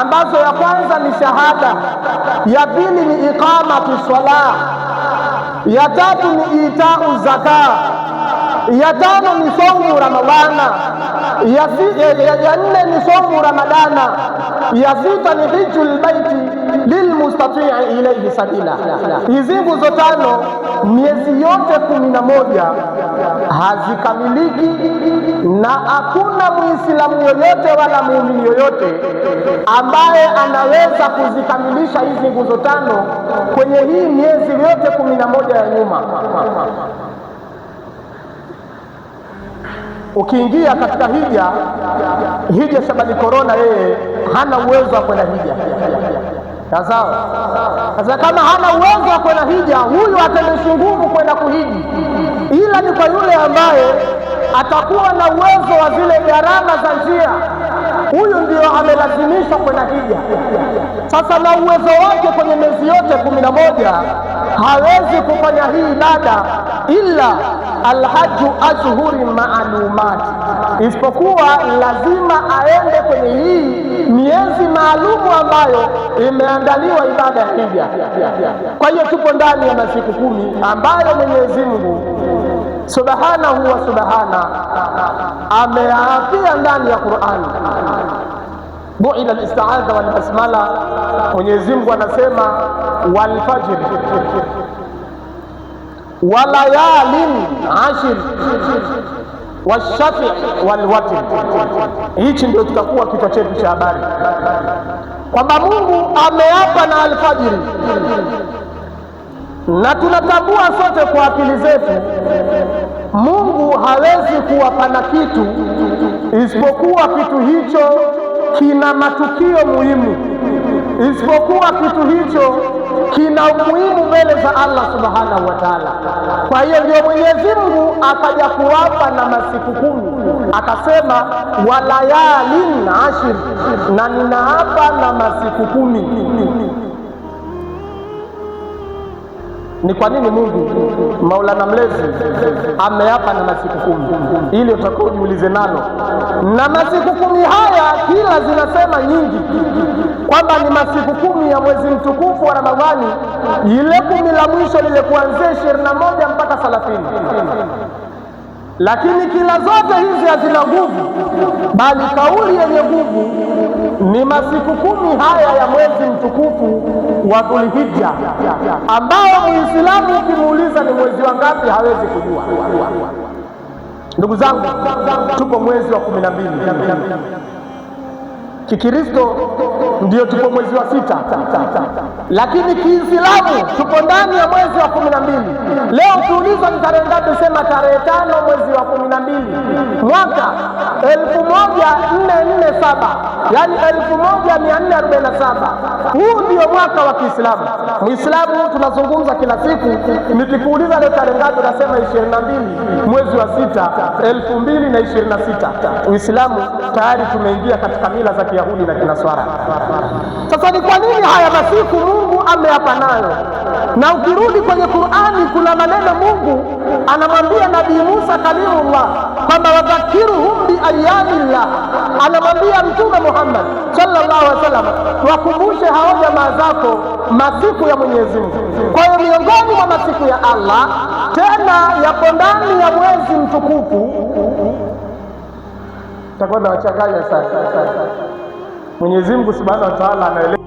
ambazo ya kwanza ni shahada, ya pili ni iqamatu salah, ya tatu ni itau zaka, ya tano ni saumu Ramadhana, ya nne ni saumu Ramadana, ya sita ni hijjul baiti lilmustatii ilayhi sabila. Hizi nguzo tano miezi yote 11 hazikamiliki, na hakuna Muislamu yoyote wala muumini yoyote ambaye anaweza kuzikamilisha hizi nguzo tano kwenye hii miezi yote 11 ya nyuma. Ukiingia katika hija Shabani Korona, yeye hana uwezo wa kwenda hija. Sasa kama hana uwezo wa kwenda hija, huyu atendeshi nguvu kwenda kuhiji, ila ni kwa yule ambaye atakuwa na uwezo wa zile gharama za njia, huyu ndio amelazimishwa kwenda hija. Sasa na uwezo wake kwenye miezi yote 11 hawezi kufanya hii ibada illa alhaju ashhuri maalumati, isipokuwa lazima aende kwenye hii miezi maalumu ambayo imeandaliwa ibada ya hija. Kwa hiyo tupo ndani ya masiku 10 ambayo Mwenyezi Mungu subhanahu wa subhana ameapia ndani ya Qur'an. Bu'ida al-isti'adha wal basmala, Mwenyezi Mungu anasema wal fajr wa layalin ashir washafi wal watr. Hichi ndio tutakuwa kichwa chetu cha habari, kwamba Mungu ameapa na alfajiri, na tunatambua sote kwa akili zetu Mungu hawezi kuwapana kitu isipokuwa kitu hicho kina matukio muhimu, isipokuwa kitu hicho kina umuhimu mbele za Allah subhanahu wa ta'ala. Kwa hiyo ndio Mwenyezi Mungu akaja kuwapa na masiku 10, akasema walayalin ashir, na ninaapa na masiku 10. Ni kwa nini Mungu Maulana Mlezi ameapa na masiku 10? Ili utakuwa ujiulize nalo. Na masiku 10 haya kila zinasema nyingi kwamba ni masiku 10 ya mwezi mtukufu wa Ramadhani, ile 10 la mwisho lile kuanzia 21 mpaka 30. Lakini kila zote hizi hazina nguvu, bali kauli yenye nguvu ni masiku 10 haya ya mwezi mtukufu wa Dhulhijja, ambao Muislamu ukimuuliza ni mwezi wa ngapi hawezi kujua. Ndugu zangu, tupo mwezi wa 12. Kikristo ndio tupo mwezi wa 6, lakini Kiislamu tupo ndani ya mwezi wa 12. Leo ukiulizwa ni tarehe ngapi, sema tarehe 5 mwezi wa 12 mwaka 1447, yani 1447. Huu ndio mwaka wa Kiislamu. Muislamu tunazungumza kila siku, nikikuuliza leo tarehe ngapi unasema 22 mwezi wa 6 2026. Uislamu tayari tumeingia katika mila za Kiyahudi na Kinaswara. Sasa ni kwa nini haya masiku Mungu ameapa nayo? Na ukirudi kwenye Qur'ani kuna maneno Mungu anamwambia Nabii Musa kalimullah kwamba wadhakiruhum bi ayyamillah, anamwambia Mtume Muhammad sallallahu alaihi wasallam wakumbushe hao jamaa zako masiku ya Mwenyezi Mungu. Kwa hiyo miongoni mwa masiku ya Allah tena yapo ndani ya mwezi mtukufu, takwenda wachanganya sasa. Mwenyezi Mungu subhanahu wa ta'ala anaeleza